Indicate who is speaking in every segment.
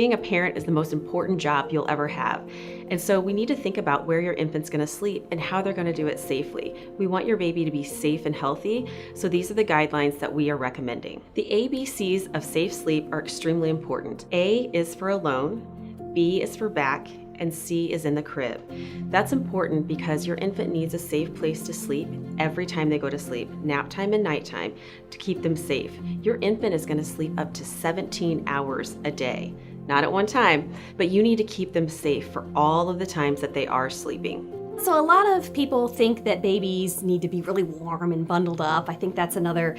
Speaker 1: Being a parent is the most important job you'll ever have. And so we need to think about where your infant's gonna sleep and how they're gonna do it safely. We want your baby to be safe and healthy, so these are the guidelines that we are recommending. The ABCs of safe sleep are extremely important. A is for alone, B is for back, and C is in the crib. That's important because your infant needs a safe place to sleep every time they go to sleep, nap time and nighttime, to keep them safe. Your infant is gonna sleep up to 17 hours a day. Not at one time, but you need to keep them safe for all of the times that they are sleeping.
Speaker 2: So a lot of people think that babies need to be really warm and bundled up. I think that's another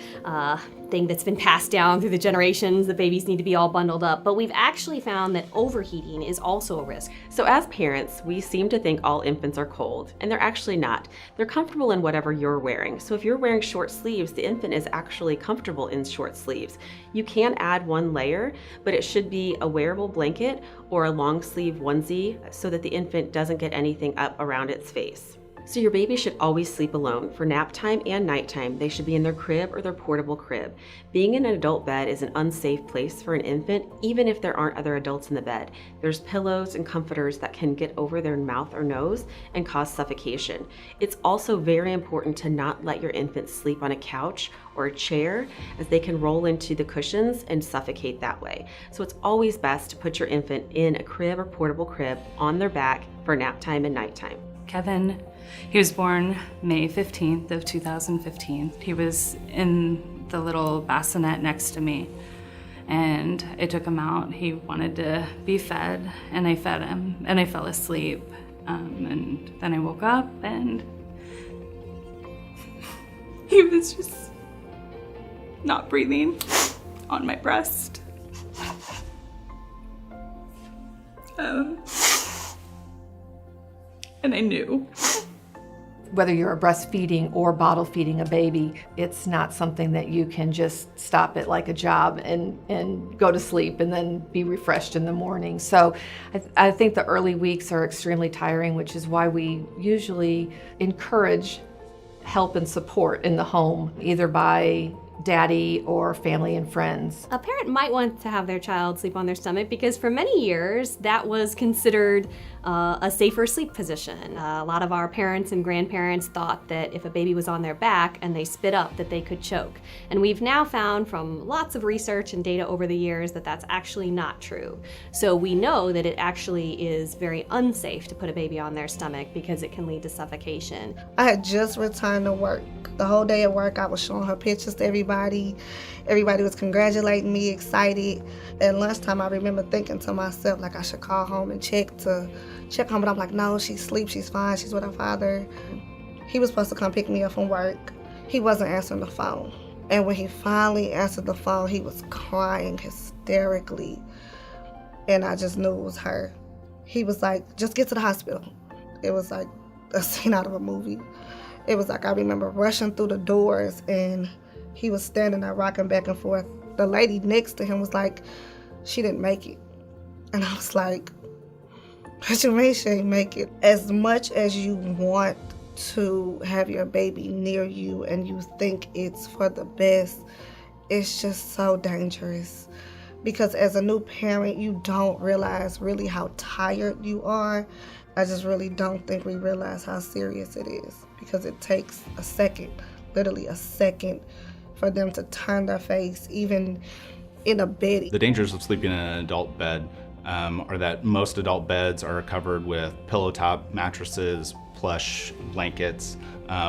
Speaker 2: thing that's been passed down through the generations, that babies need to be all bundled up. But we've actually found that overheating is also a risk.
Speaker 1: So as parents, we seem to think all infants are cold, and they're actually not. They're comfortable in whatever you're wearing. So if you're wearing short sleeves, the infant is actually comfortable in short sleeves. You can add one layer, but it should be a wearable blanket or a long sleeve onesie so that the infant doesn't get anything up around its face. So your baby should always sleep alone. For nap time and nighttime, they should be in their crib or their portable crib. Being in an adult bed is an unsafe place for an infant, even if there aren't other adults in the bed. There's pillows and comforters that can get over their mouth or nose and cause suffocation. It's also very important to not let your infant sleep on a couch or a chair, as they can roll into the cushions and suffocate that way. So it's always best to put your infant in a crib or portable crib on their back for nap time and nighttime.
Speaker 3: Kevin, he was born May 15th of 2015. He was in the little bassinet next to me, and I took him out. He wanted to be fed, and I fed him, and I fell asleep. And then I woke up, and he was just not breathing on my breast. And I knew.
Speaker 4: Whether you're breastfeeding or bottle feeding a baby, it's not something that you can just stop it like a job and go to sleep and then be refreshed in the morning. So I think the early weeks are extremely tiring, which is why we usually encourage help and support in the home, either by daddy or family and friends.
Speaker 2: A parent might want to have their child sleep on their stomach because for many years that was considered a safer sleep position. A lot of our parents and grandparents thought that if a baby was on their back and they spit up, that they could choke. And we've now found from lots of research and data over the years that that's actually not true. So we know that it actually is very unsafe to put a baby on their stomach because it can lead to suffocation.
Speaker 5: I had just returned to work. The whole day at work, I was showing her pictures to everybody. Everybody was congratulating me, excited. At lunchtime, I remember thinking to myself, like, I should call home and check home, but I'm like, no, she sleeps, she's fine, she's with her father. He was supposed to come pick me up from work. He wasn't answering the phone. And when he finally answered the phone, he was crying hysterically. And I just knew it was her. He was like, just get to the hospital. It was like a scene out of a movie. It was like I remember rushing through the doors, and he was standing there rocking back and forth. The lady next to him was like, she didn't make it. And I was like, what you mean she didn't make it? As much as you want to have your baby near you and you think it's for the best, it's just so dangerous. Because as a new parent, you don't realize really how tired you are. I just really don't think we realize how serious it is, because it takes a second, literally a second, for them to turn their face, even in a bed.
Speaker 6: The dangers of sleeping in an adult bed are that most adult beds are covered with pillow top mattresses, plush blankets,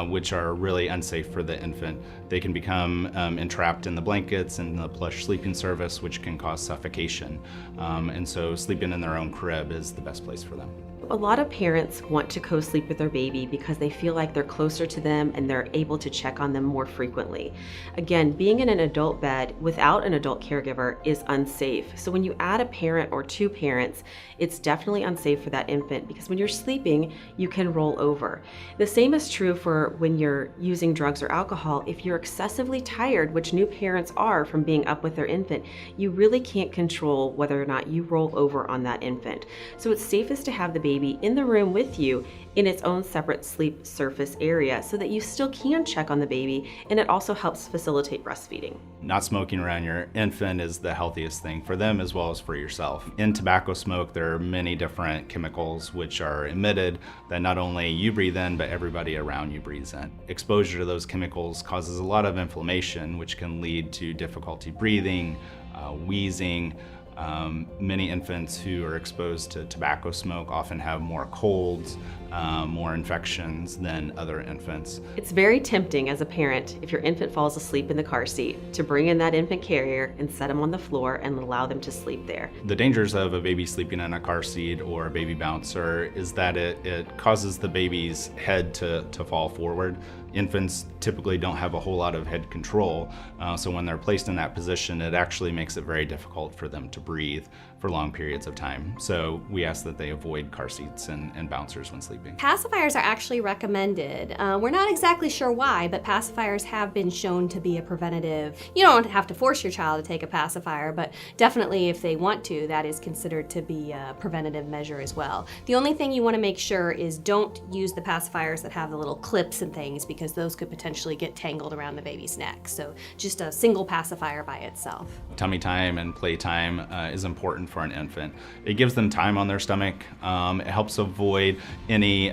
Speaker 6: which are really unsafe for the infant. They can become entrapped in the blankets and the plush sleeping service, which can cause suffocation. And so sleeping in their own crib is the best place for them.
Speaker 1: A lot of parents want to co-sleep with their baby because they feel like they're closer to them and they're able to check on them more frequently. Again, being in an adult bed without an adult caregiver is unsafe. So when you add a parent or two parents, it's definitely unsafe for that infant, because when you're sleeping, you can roll over. The same is true for when you're using drugs or alcohol. If you're excessively tired, which new parents are from being up with their infant, you really can't control whether or not you roll over on that infant. So it's safest to have the baby baby in the room with you in its own separate sleep surface area so that you still can check on the baby, and it also helps facilitate breastfeeding.
Speaker 6: Not smoking around your infant is the healthiest thing for them as well as for yourself. In tobacco smoke, there are many different chemicals which are emitted that not only you breathe in, but everybody around you breathes in. Exposure to those chemicals causes a lot of inflammation, which can lead to difficulty breathing, wheezing. Many infants who are exposed to tobacco smoke often have more colds, more infections than other infants.
Speaker 1: It's very tempting as a parent, if your infant falls asleep in the car seat, to bring in that infant carrier and set them on the floor and allow them to sleep there.
Speaker 6: The dangers of a baby sleeping in a car seat or a baby bouncer is that it causes the baby's head to fall forward. Infants typically don't have a whole lot of head control, so when they're placed in that position, it actually makes it very difficult for them to breathe for long periods of time. So we ask that they avoid car seats and bouncers when sleeping.
Speaker 2: Pacifiers are actually recommended. We're not exactly sure why, but pacifiers have been shown to be a preventative. You don't have to force your child to take a pacifier, but definitely if they want to, that is considered to be a preventative measure as well. The only thing you want to make sure is don't use the pacifiers that have the little clips and things, because those could potentially get tangled around the baby's neck. So just a single pacifier by itself.
Speaker 6: Tummy time and playtime is important for an infant. It gives them time on their stomach. It helps avoid any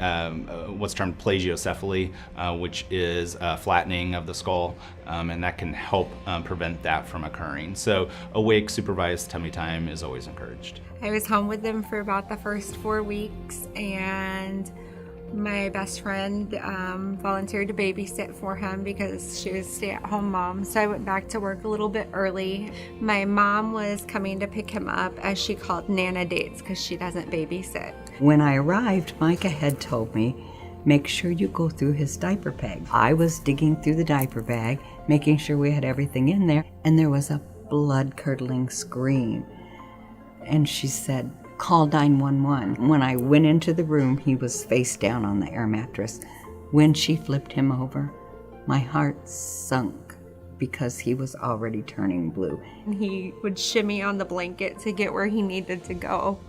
Speaker 6: what's termed plagiocephaly, which is flattening of the skull, and that can help prevent that from occurring. So awake, supervised tummy time is always encouraged.
Speaker 7: I was home with them for about the first 4 weeks, and my best friend volunteered to babysit for him because she was a stay-at-home mom, so I went back to work a little bit early. My mom was coming to pick him up, as she called Nana dates, because she doesn't babysit.
Speaker 8: When I arrived, Micah had told me, make sure you go through his diaper bag. I was digging through the diaper bag, making sure we had everything in there, and there was a blood-curdling scream. And she said, call 911. When I went into the room, he was face down on the air mattress. When she flipped him over, my heart sunk because he was already turning blue.
Speaker 7: He would shimmy on the blanket to get where he needed to go.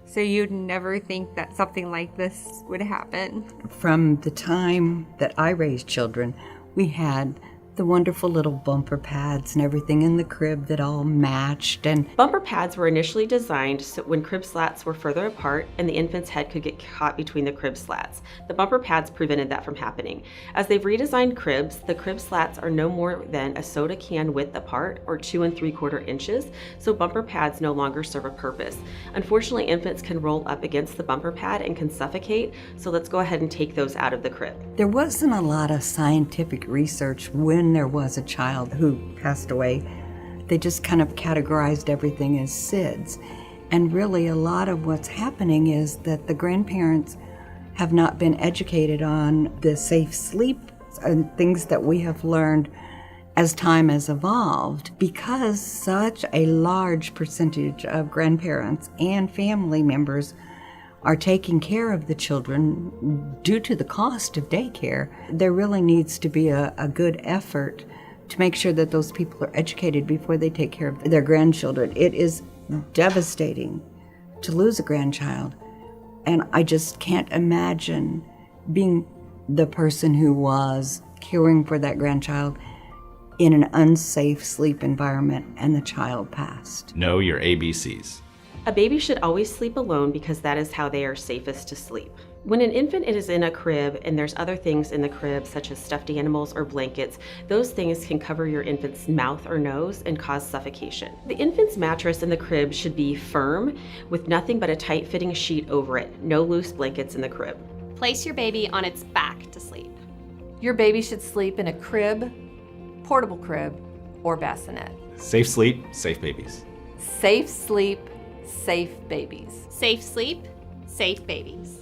Speaker 7: So you'd never think that something like this would happen.
Speaker 8: From the time that I raised children, we had the wonderful little bumper pads and everything in the crib that all matched. And
Speaker 1: bumper pads were initially designed so when crib slats were further apart and the infant's head could get caught between the crib slats. The bumper pads prevented that from happening. As they've redesigned cribs, the crib slats are no more than a soda can width apart, or 2 3/4 inches, so bumper pads no longer serve a purpose. Unfortunately, infants can roll up against the bumper pad and can suffocate, so let's go ahead and take those out of the crib.
Speaker 8: there wasn't a lot of scientific research when there was a child who passed away. They just kind of categorized everything as SIDS. And really a lot of what's happening is that the grandparents have not been educated on the safe sleep and things that we have learned as time has evolved, because such a large percentage of grandparents and family members are taking care of the children due to the cost of daycare. There really needs to be a good effort to make sure that those people are educated before they take care of their grandchildren. It is devastating to lose a grandchild, and I just can't imagine being the person who was caring for that grandchild in an unsafe sleep environment and the child passed.
Speaker 6: Know your ABCs.
Speaker 1: A baby should always sleep alone because that is how they are safest to sleep. When an infant is in a crib and there's other things in the crib such as stuffed animals or blankets, those things can cover your infant's mouth or nose and cause suffocation. The infant's mattress in the crib should be firm with nothing but a tight-fitting sheet over it. No loose blankets in the crib.
Speaker 2: Place your baby on its back to sleep.
Speaker 4: Your baby should sleep in a crib, portable crib, or bassinet.
Speaker 6: Safe sleep, safe babies.
Speaker 4: Safe sleep, safe babies.
Speaker 2: Safe sleep, safe babies.